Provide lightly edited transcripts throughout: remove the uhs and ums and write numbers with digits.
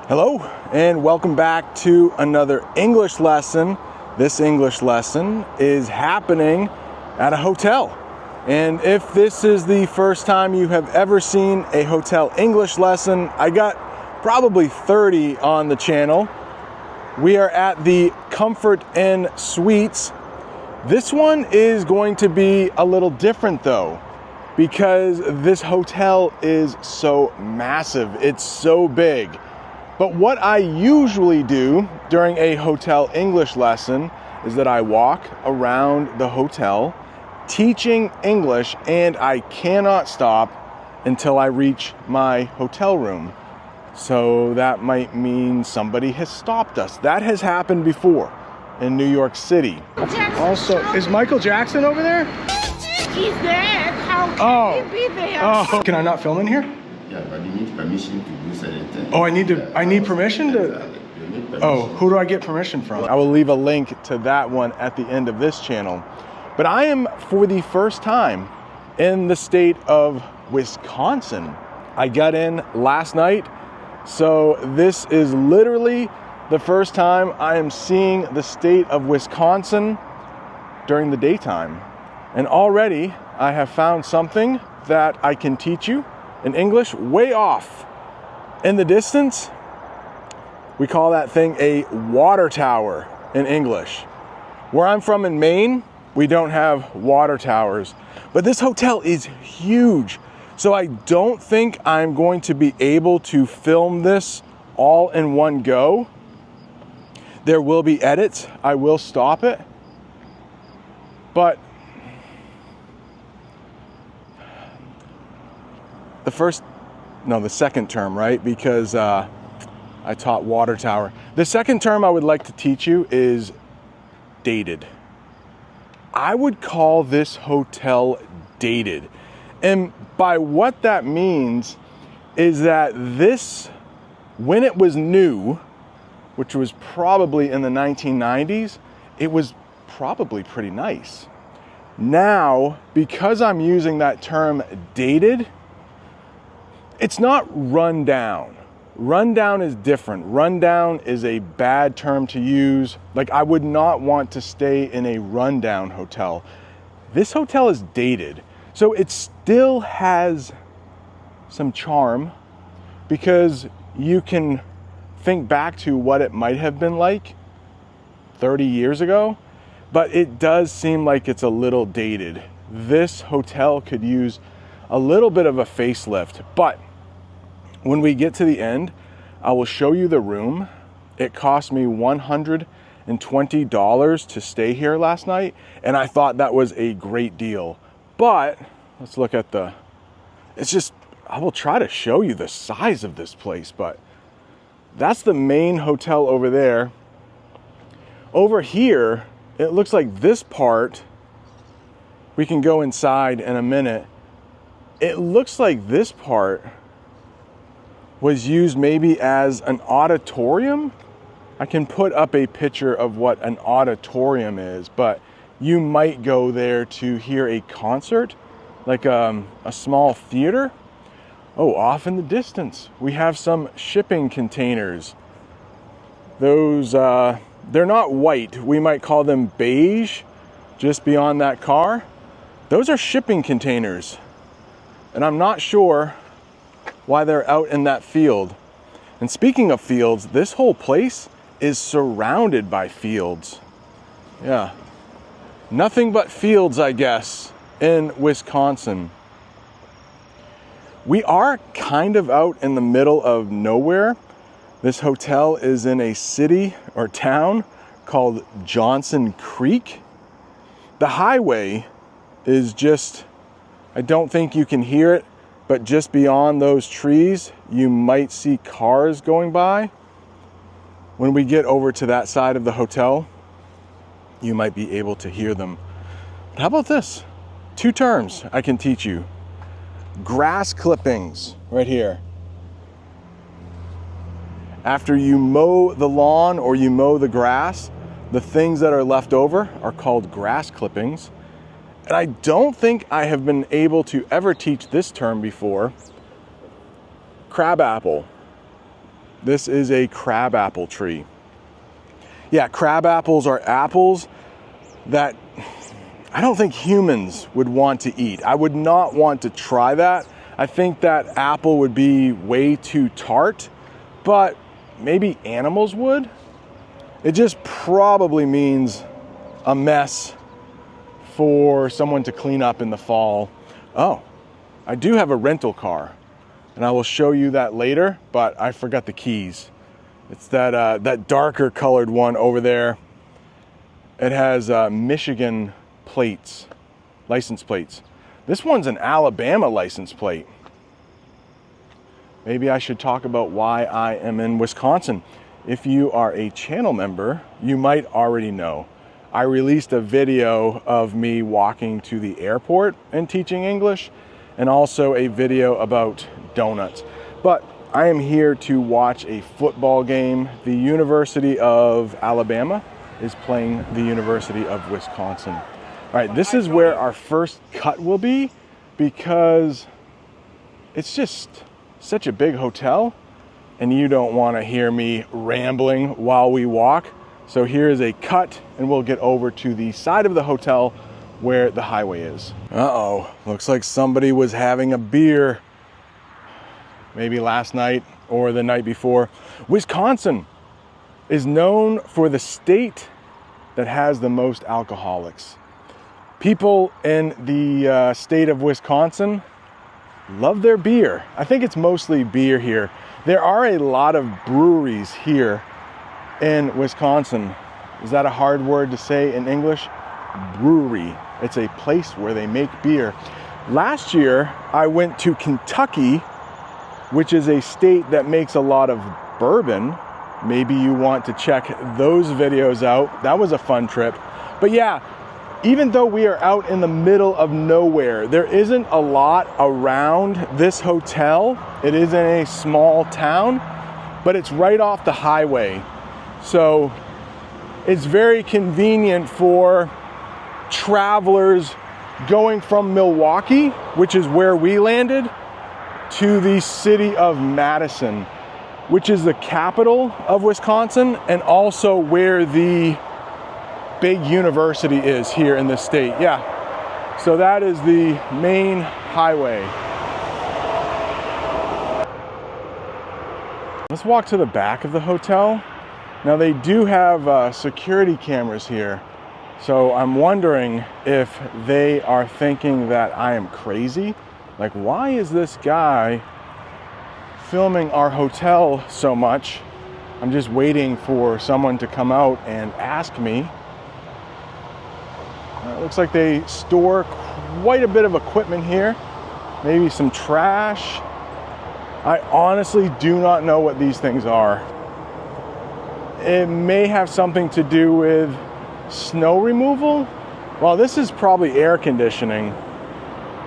Hello and welcome back to another English lesson. This English lesson is happening at a hotel. And if this is the first time you have ever seen a hotel English lesson, I got probably 30 on the channel. We are at the Comfort Inn Suites. This one is going to be a little different though, because this hotel is so massive. It's so big. But what I usually do during a hotel English lesson is that I walk around the hotel teaching English, and I cannot stop until I reach my hotel room. So that might mean somebody has stopped us. That has happened before in New York City. Also, is Michael Jackson over there? He's dead. How can he be there? Oh, can I not film in here? Yeah, but you need permission to use anything. Oh, I need permission to? You need permission. Oh, who do I get permission from? I will leave a link to that one at the end of this channel. But I am, for the first time, in the state of Wisconsin. I got in last night, so this is literally the first time I am seeing the state of Wisconsin during the daytime. And already I have found something that I can teach you in English way off in the distance. We call that thing a water tower in English. Where I'm from in Maine, we don't have water towers, but this hotel is huge. So I don't think I'm going to be able to film this all in one go. There will be edits. I will stop it. But the second term, right? Because I taught water tower. The second term I would like to teach you is dated. I would call this hotel dated. And by what that means is that this, when it was new, which was probably in the 1990s, it was probably pretty nice. Now, because I'm using that term dated, it's not run down. Rundown is different. Rundown is a bad term to use. Like, I would not want to stay in a rundown hotel. This hotel is dated. So it still has some charm because you can think back to what it might have been like 30 years ago, but it does seem like it's a little dated. This hotel could use a little bit of a facelift, but when we get to the end, I will show you the room. It cost me $120 to stay here last night, and I thought that was a great deal. But let's look at I will try to show you the size of this place, but that's the main hotel over there. Over here, it looks like this part, we can go inside in a minute. It looks like this part was used maybe as an auditorium. I can put up a picture of what an auditorium is, but you might go there to hear a concert, like a small theater. Oh, off in the distance, we have some shipping containers. Those, they're not white. We might call them beige, just beyond that car. Those are shipping containers. And I'm not sure why they're out in that field. And speaking of fields, this whole place is surrounded by fields. Yeah, nothing but fields, I guess, in Wisconsin. We are kind of out in the middle of nowhere. This hotel is in a city or town called Johnson Creek. The highway is just, I don't think you can hear it, but just beyond those trees, you might see cars going by. When we get over to that side of the hotel, you might be able to hear them. But how about this? 2 terms I can teach you. Grass clippings, right here. After you mow the lawn or you mow the grass, the things that are left over are called grass clippings. And I don't think I have been able to ever teach this term before. Crabapple. This is a crabapple tree. Yeah, crab apples are apples that I don't think humans would want to eat. I would not want to try that. I think that apple would be way too tart, but maybe animals would. It just probably means a mess for someone to clean up in the fall. Oh, I do have a rental car, and I will show you that later, but I forgot the keys. It's that darker colored one over there. It has Michigan plates, license plates. This one's an Alabama license plate. Maybe I should talk about why I am in Wisconsin. If you are a channel member, you might already know. I released a video of me walking to the airport and teaching English, and also a video about donuts. But I am here to watch a football game. The University of Alabama is playing the University of Wisconsin. All right, this is where our first cut will be because it's just such a big hotel and you don't want to hear me rambling while we walk. So here is a cut and we'll get over to the side of the hotel where the highway is. Uh-oh, looks like somebody was having a beer. Maybe last night or the night before. Wisconsin is known for the state that has the most alcoholics. People in the state of Wisconsin love their beer. I think it's mostly beer here. There are a lot of breweries here in Wisconsin. Is that a hard word to say in English? Brewery. It's a place where they make beer. Last year, I went to Kentucky, which is a state that makes a lot of bourbon. Maybe you want to check those videos out. That was a fun trip. But yeah, even though we are out in the middle of nowhere, there isn't a lot around this hotel. It is in a small town, but it's right off the highway. So it's very convenient for travelers going from Milwaukee, which is where we landed, to the city of Madison, which is the capital of Wisconsin and also where the big university is here in this state. Yeah, so that is the main highway. Let's walk to the back of the hotel. Now they do have security cameras here, so I'm wondering if they are thinking that I am crazy. Like, why is this guy filming our hotel so much? I'm just waiting for someone to come out and ask me. It looks like they store quite a bit of equipment here. Maybe some trash. I honestly do not know what these things are. It may have something to do with snow removal. Well, this is probably air conditioning,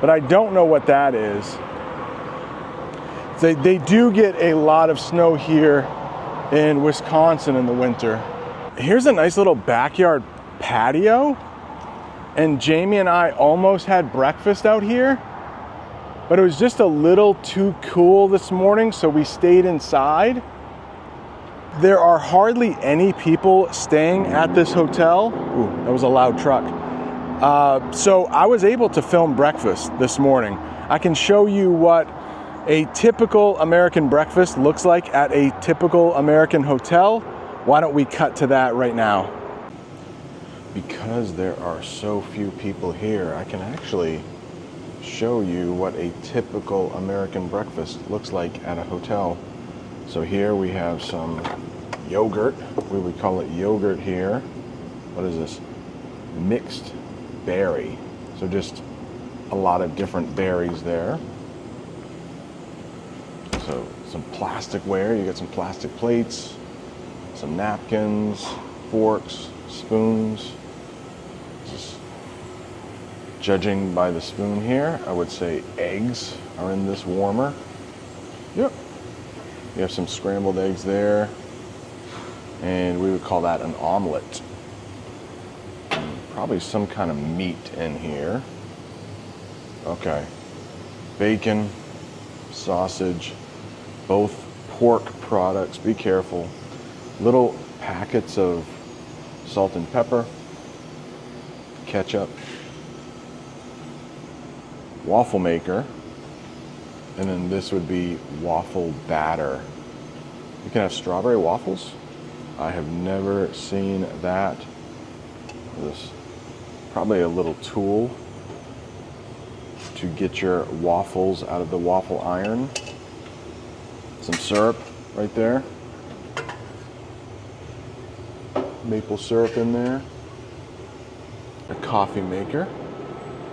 but I don't know what that is. They do get a lot of snow here in Wisconsin in the winter. Here's a nice little backyard patio, and Jamie and I almost had breakfast out here, but it was just a little too cool this morning, so we stayed inside. There are hardly any people staying at this hotel. Ooh, that was a loud truck. So I was able to film breakfast this morning. I can show you what a typical American breakfast looks like at a typical American hotel. Why don't we cut to that right now? Because there are so few people here, I can actually show you what a typical American breakfast looks like at a hotel. So here we have some yogurt. We would call it yogurt here. What is this? Mixed berry. So just a lot of different berries there. So some plasticware. You get some plastic plates, some napkins, forks, spoons. Just judging by the spoon here, I would say eggs are in this warmer. Yep. You have some scrambled eggs there, and we would call that an omelet. And probably some kind of meat in here. Okay. Bacon, sausage, both pork products. Be careful. Little packets of salt and pepper, ketchup, waffle maker, and then this would be waffle batter. You can have strawberry waffles. I have never seen that. This probably a little tool to get your waffles out of the waffle iron. Some syrup right there. Maple syrup in there. A coffee maker.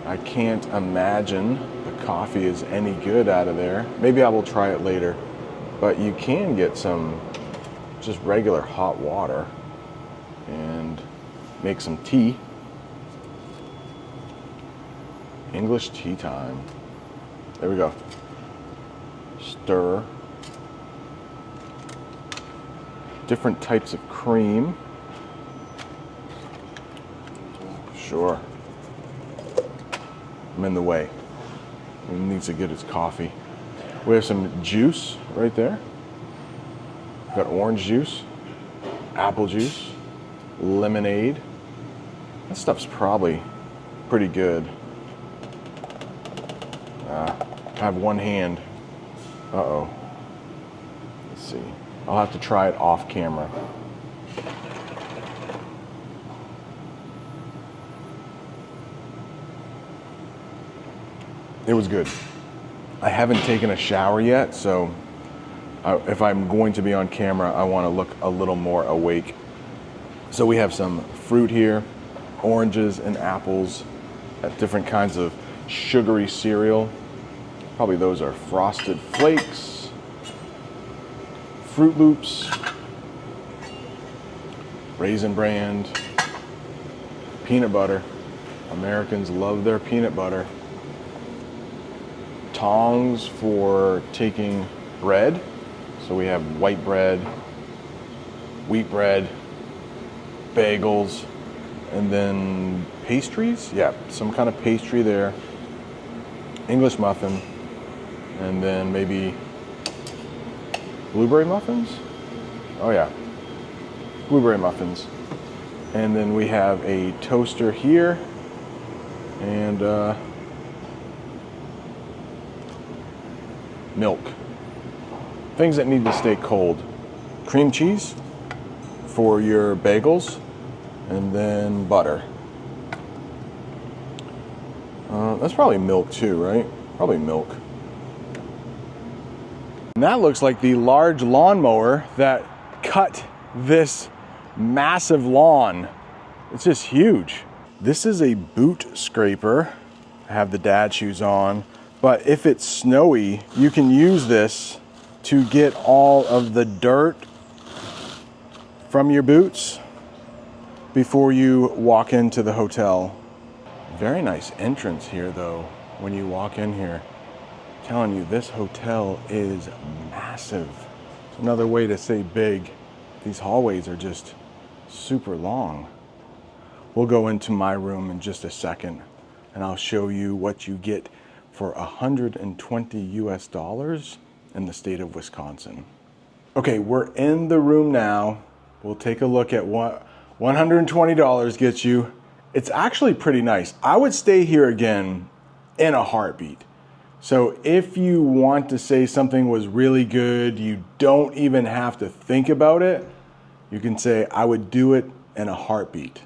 I can't imagine the coffee is any good out of there. Maybe I will try it later. But you can get some just regular hot water and make some tea. English tea time. There we go. Stir. Different types of cream. Sure. I'm in the way. He needs to get his coffee. We have some juice right there. Got orange juice, apple juice, lemonade. That stuff's probably pretty good. I have one hand. Uh-oh. Let's see. I'll have to try it off camera. It was good. I haven't taken a shower yet, so if I'm going to be on camera, I want to look a little more awake. So we have some fruit here, oranges and apples, different kinds of sugary cereal. Probably those are Frosted Flakes, Fruit Loops, Raisin Bran, peanut butter. Americans love their peanut butter. Tongs for taking bread. So we have white bread, wheat bread, bagels, and then pastries. Yeah, some kind of pastry there. English muffin, and then maybe blueberry muffins. Oh yeah, blueberry muffins. And then we have a toaster here, and milk. Things that need to stay cold. Cream cheese for your bagels, and then butter. That's probably milk too, right? Probably milk. And that looks like the large lawnmower that cut this massive lawn. It's just huge. This is a boot scraper. I have the dad shoes on, but if it's snowy, you can use this to get all of the dirt from your boots before you walk into the hotel. Very nice entrance here though, when you walk in here. I'm telling you, this hotel is massive. It's another way to say big. These hallways are just super long. We'll go into my room in just a second and I'll show you what you get for 120 US dollars in the state of Wisconsin. Okay, we're in the room now. We'll take a look at what $120 gets you. It's actually pretty nice. I would stay here again in a heartbeat. So if you want to say something was really good, you don't even have to think about it. You can say, I would do it in a heartbeat.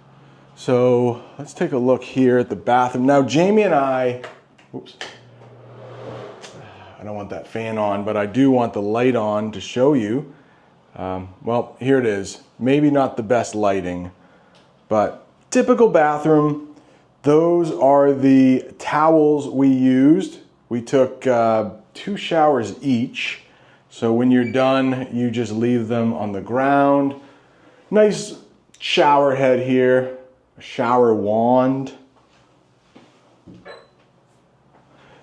So let's take a look here at the bathroom. Now, Jamie and I, oops. I don't want that fan on, but I do want the light on to show you. Well, here it is. Maybe not the best lighting, but typical bathroom. Those are the towels we used. We took 2 showers each. So when you're done, you just leave them on the ground. Nice shower head here, a shower wand.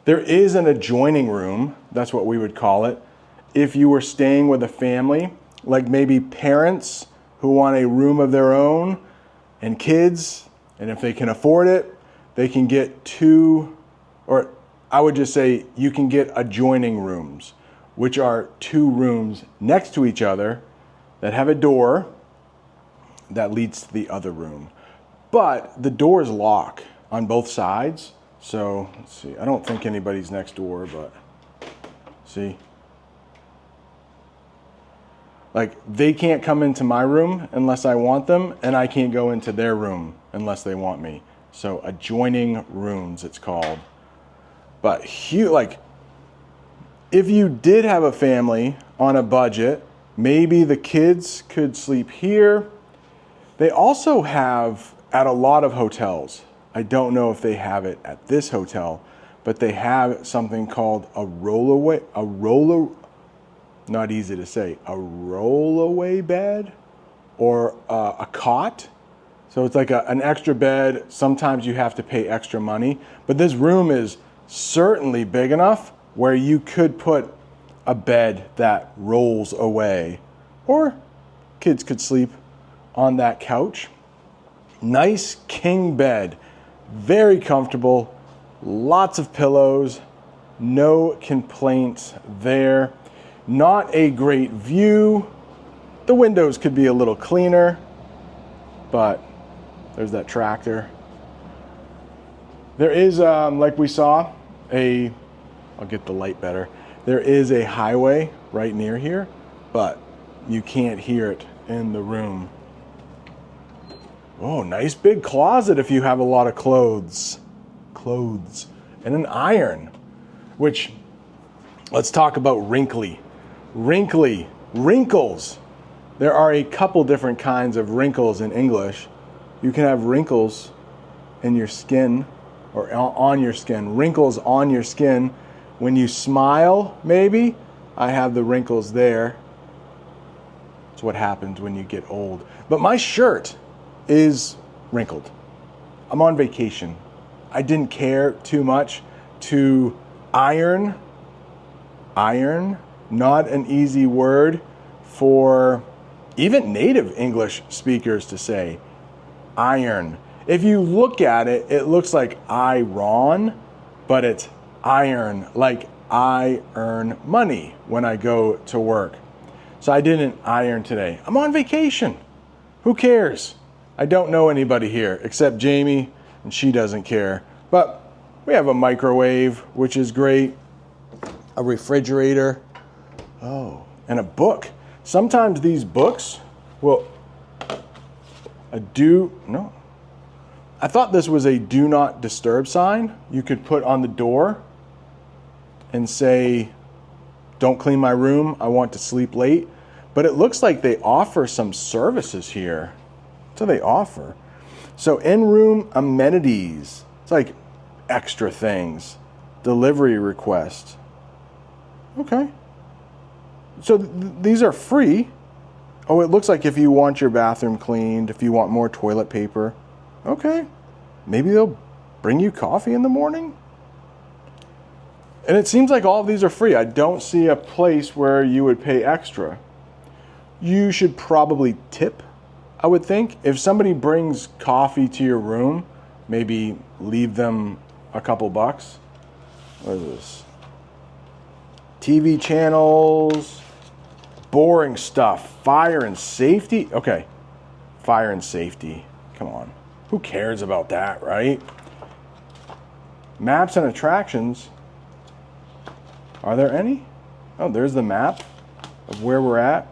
There is an adjoining room, that's what we would call it. If you were staying with a family, like maybe parents who want a room of their own and kids, and if they can afford it, they can get 2, or I would just say you can get adjoining rooms. which are 2 rooms next to each other that have a door that leads to the other room. But the doors lock on both sides. So let's see, I don't think anybody's next door, but see? Like, they can't come into my room unless I want them, and I can't go into their room unless they want me. So adjoining rooms, it's called. But like, if you did have a family on a budget, maybe the kids could sleep here. They also have at a lot of hotels, I don't know if they have it at this hotel, but they have something called a not easy to say, a rollaway bed or a cot. So it's like an extra bed. Sometimes you have to pay extra money, but this room is certainly big enough where you could put a bed that rolls away, or kids could sleep on that couch. Nice king bed, very comfortable, lots of pillows, no complaints there. Not a great view. The windows could be a little cleaner, but there's that tractor. There is, like we saw, I'll get the light better. There is a highway right near here, but you can't hear it in the room. Oh, nice big closet if you have a lot of clothes. And an iron, which, let's talk about wrinkles. There are a couple different kinds of wrinkles in English. You can have wrinkles in your skin or on your skin, wrinkles on your skin. When you smile, maybe, I have the wrinkles there. It's what happens when you get old. But my shirt is wrinkled. I'm on vacation. I didn't care too much to iron, not an easy word for even native English speakers to say. Iron. If you look at it, it looks like iron, but it's iron, like I earn money when I go to work. So I didn't iron today. I'm on vacation. Who cares? I don't know anybody here except Jamie, and she doesn't care. But we have a microwave, which is great, a refrigerator, and a book. Sometimes these books will I thought this was a do not disturb sign you could put on the door and say, don't clean my room, I want to sleep late. But it looks like they offer some services here. So they offer. So in-room amenities, it's like extra things. Delivery request. Okay. So these are free. Oh, it looks like if you want your bathroom cleaned, if you want more toilet paper, okay. Maybe they'll bring you coffee in the morning. And it seems like all of these are free. I don't see a place where you would pay extra. You should probably tip, I would think. If somebody brings coffee to your room, maybe leave them a couple bucks. What is this? TV channels, boring stuff, fire and safety. Okay, fire and safety, come on. Who cares about that, right? Maps and attractions. Are there any? Oh, there's the map of where we're at.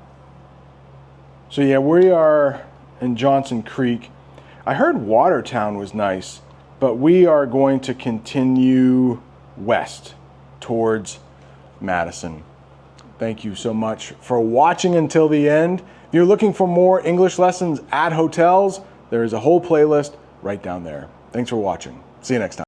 So yeah, we are in Johnson Creek. I heard Watertown was nice, but we are going to continue west towards Madison. Thank you so much for watching until the end. If you're looking for more English lessons at hotels, there is a whole playlist right down there. Thanks for watching. See you next time.